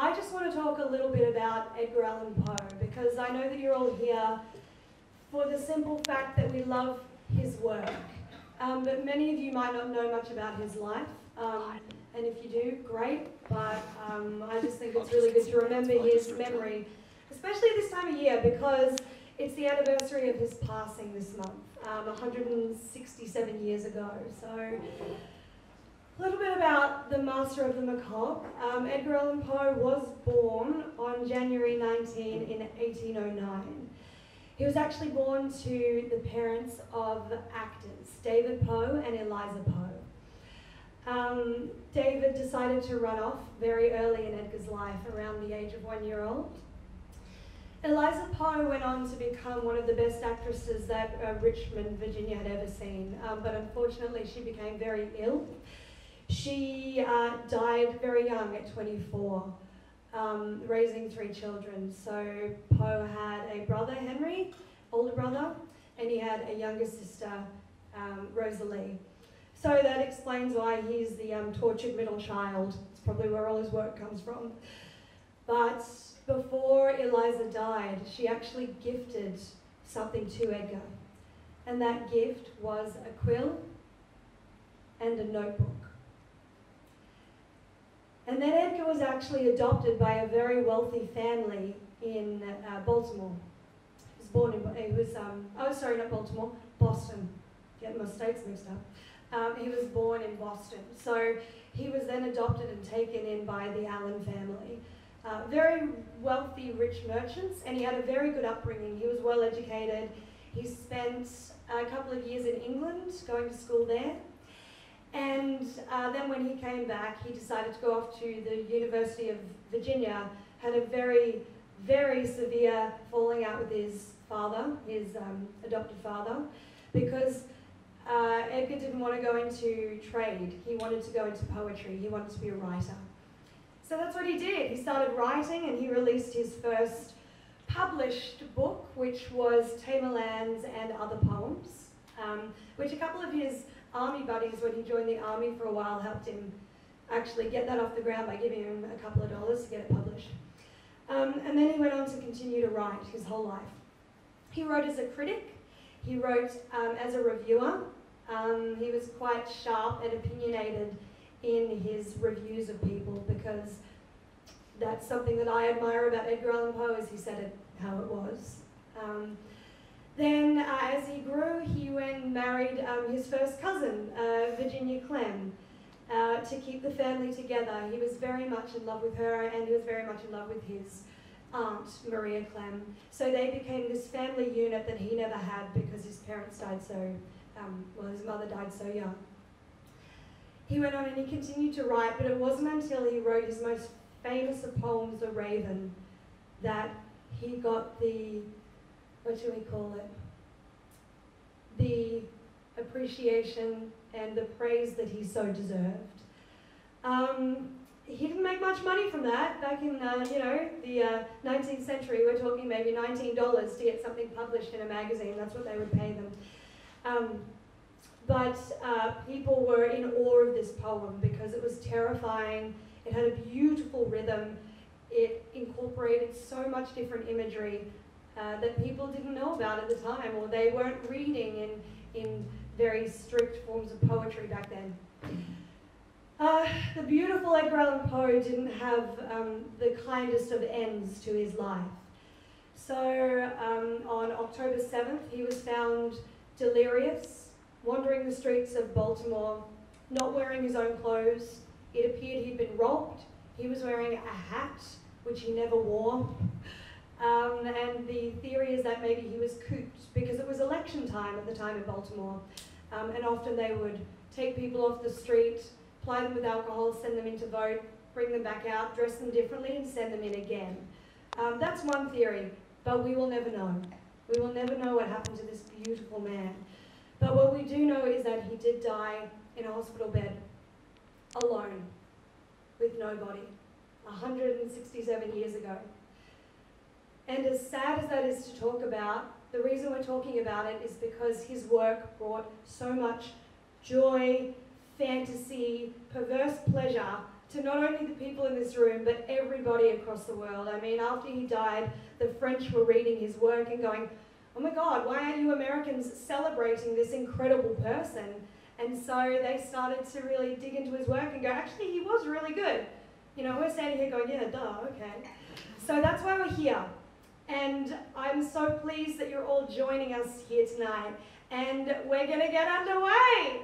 I just want to talk a little bit about Edgar Allan Poe, because I know that you're all here for the simple fact that we love his work. But many of you might not know much about his life, and if you do, great, but I just think it's really good to remember his memory, especially this time of year, because it's the anniversary of his passing this month, 167 years ago. So, a little bit about the master of the macabre. Edgar Allan Poe was born on January 19 in 1809. He was actually born to the parents of actors, David Poe and Eliza Poe. David decided to run off very early in Edgar's life, around the age of 1 year old. Eliza Poe went on to become one of the best actresses that Richmond, Virginia had ever seen, but unfortunately she became very ill. She died very young at 24, raising 3 children. So Poe had a brother, Henry, older brother, and he had a younger sister, Rosalie. So that explains why he's the tortured middle child. It's probably where all his work comes from. But before Eliza died, she actually gifted something to Edgar. And that gift was a quill and a notebook. And then Edgar was actually adopted by a very wealthy family in Baltimore. He was born in, not Baltimore, Boston. Getting my states mixed up. He was born in Boston. So he was then adopted and taken in by the Allan family. Very wealthy, rich merchants, and he had a very good upbringing. He was well educated. He spent a couple of years in England, going to school there. And then when he came back, he decided to go off to the University of Virginia, had a very, very severe falling out with his father, his adopted father, because Edgar didn't want to go into trade. He wanted to go into poetry. He wanted to be a writer. So that's what he did. He started writing, and he released his first published book, which was Tamerlane's and Other Poems, which a couple of his army buddies, when he joined the army for a while, helped him actually get that off the ground by giving him a couple of dollars to get it published. And then he went on to continue to write his whole life. He wrote as a critic. He wrote as a reviewer. He was quite sharp and opinionated in his reviews of people, because that's something that I admire about Edgar Allan Poe, is he said it how it was. Then as he grew, he went and married his first cousin, Virginia Clem, to keep the family together. He was very much in love with her, and he was very much in love with his aunt, Maria Clem. So they became this family unit that he never had, because his parents died so, his mother died so young. He went on and he continued to write, but it wasn't until he wrote his most famous of poems, The Raven, that he got the, what should we call it? The appreciation and the praise that he so deserved. He didn't make much money from that. Back in, the 19th century, we're talking maybe $19 to get something published in a magazine. That's what they would pay them. But people were in awe of this poem because it was terrifying. It had a beautiful rhythm. It incorporated so much different imagery that people didn't know about at the time, or they weren't reading in very strict forms of poetry back then. The beautiful Edgar Allan Poe didn't have the kindest of ends to his life. So on October 7th, he was found delirious, wandering the streets of Baltimore, not wearing his own clothes. It appeared he'd been robbed. He was wearing a hat, which he never wore. And the theory is that maybe he was cooped, because it was election time at the time in Baltimore. And often they would take people off the street, ply them with alcohol, send them in to vote, bring them back out, dress them differently, and send them in again. That's one theory, but we will never know. We will never know what happened to this beautiful man. But what we do know is that he did die in a hospital bed, alone, with nobody, 167 years ago. And as sad as that is to talk about, the reason we're talking about it is because his work brought so much joy, fantasy, perverse pleasure to not only the people in this room, but everybody across the world. I mean, after he died, the French were reading his work and going, oh my God, why aren't you Americans celebrating this incredible person? And so they started to really dig into his work and go, actually, he was really good. You know, we're standing here going, yeah, duh, okay. So that's why we're here. And I'm so pleased that you're all joining us here tonight. And we're going to get underway.